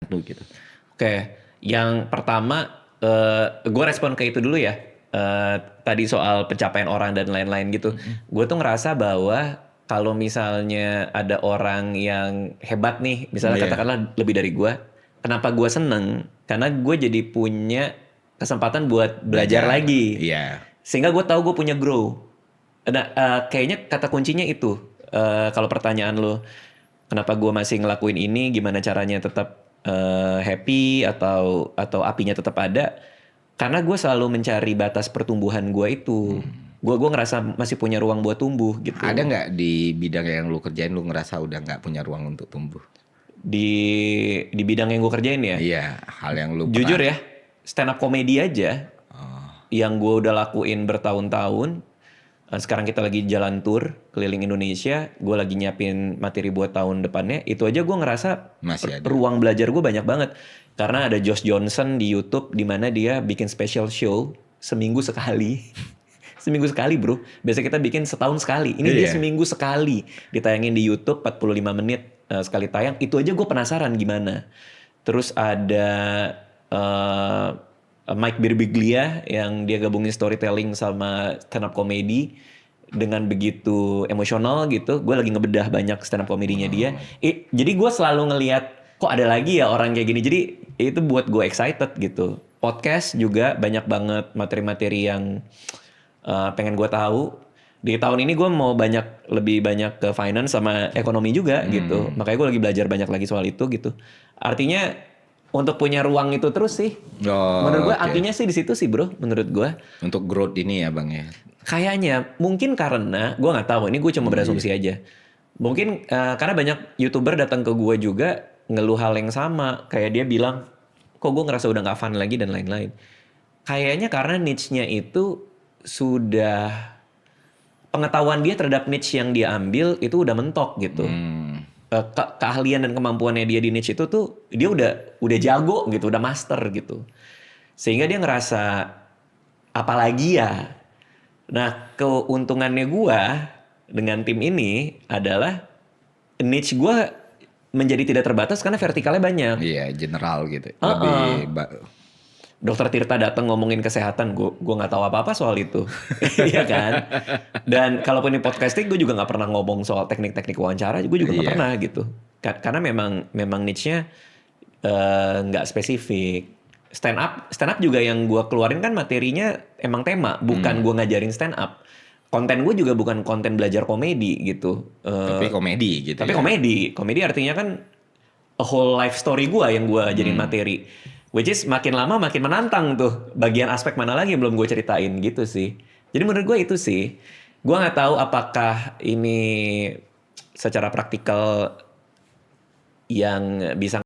gitu. Oke, yang pertama gue respon ke itu dulu ya. Tadi soal pencapaian orang dan lain-lain gitu. Gue tuh ngerasa bahwa kalau misalnya ada orang yang hebat nih, misalnya Iya. katakanlah lebih dari gue, kenapa gue seneng? Karena gue jadi punya kesempatan buat belajar Belajar. lagi. Iya. Sehingga gue tahu gue punya grow. Nah, kayaknya kata kuncinya itu. Kalau pertanyaan lo, kenapa gue masih ngelakuin ini, gimana caranya tetap happy atau apinya tetap ada? Karena gue selalu mencari batas pertumbuhan gue itu. Gue ngerasa masih punya ruang buat tumbuh gitu. Ada nggak di bidang yang lu kerjain lu ngerasa udah nggak punya ruang untuk tumbuh? Di bidang yang gue kerjain ya. Iya, hal yang lu Jujur pernah. ya, stand up comedy aja Oh, yang gue udah lakuin bertahun-tahun. Sekarang kita lagi jalan tour keliling Indonesia, gue lagi nyiapin materi buat tahun depannya. Itu aja gue ngerasa masih ada. ruang belajar gue banyak banget. Karena ada Josh Johnson di YouTube di mana dia bikin special show seminggu sekali. Seminggu sekali bro. Biasa kita bikin setahun sekali. Ini dia Iya. seminggu sekali ditayangin di YouTube 45 menit sekali tayang. Itu aja gue penasaran gimana. Terus ada eh, Mike Birbiglia yang dia gabungin storytelling sama stand up comedy dengan begitu emosional gitu. Gue lagi ngebedah banyak stand up komedinya dia. Jadi gue selalu ngelihat kok ada lagi ya orang kayak gini. Jadi itu buat gue excited gitu. Podcast juga banyak banget materi-materi yang pengen gue tahu. Di tahun ini gue mau lebih banyak ke finance sama ekonomi juga gitu. Makanya gue lagi belajar banyak lagi soal itu gitu. Artinya untuk punya ruang itu terus sih. Oh, Menurut gue oke. artinya sih di situ sih bro. Menurut gue Untuk growth ini ya bang ya. kayaknya mungkin karena gue nggak tahu. Ini gue cuma berasumsi aja. Mungkin karena banyak YouTuber datang ke gue juga ngeluh hal yang sama. Kayak dia bilang kok gue ngerasa udah nggak fun lagi dan lain-lain. Kayaknya karena niche-nya itu sudah pengetahuan dia terhadap niche yang dia ambil itu udah mentok gitu. Keahlian dan kemampuannya dia di niche itu tuh dia udah jago gitu, udah master gitu. Sehingga dia ngerasa apalagi ya. Nah, keuntungannya gua dengan tim ini adalah niche gua menjadi tidak terbatas karena vertikalnya banyak. Iya, general gitu. Heeh. Lebih Dokter Tirta datang ngomongin kesehatan, gue nggak tahu apa-apa soal itu, iya kan? Dan kalaupun di podcasting, gue juga nggak pernah ngomong soal teknik-teknik wawancara, gue juga nggak iya. pernah gitu. Karena memang niche-nya nggak spesifik. Stand up juga yang gue keluarin kan materinya emang tema, bukan gue ngajarin stand up. Konten gue juga bukan konten belajar komedi gitu. Tapi komedi gitu Tapi ya. komedi artinya kan a whole life story gue yang gue jadiin materi. Which is makin lama makin menantang tuh. Bagian aspek mana lagi yang belum gue ceritain gitu sih. Jadi menurut gue itu sih. Gue nggak tahu apakah ini secara praktikal yang bisa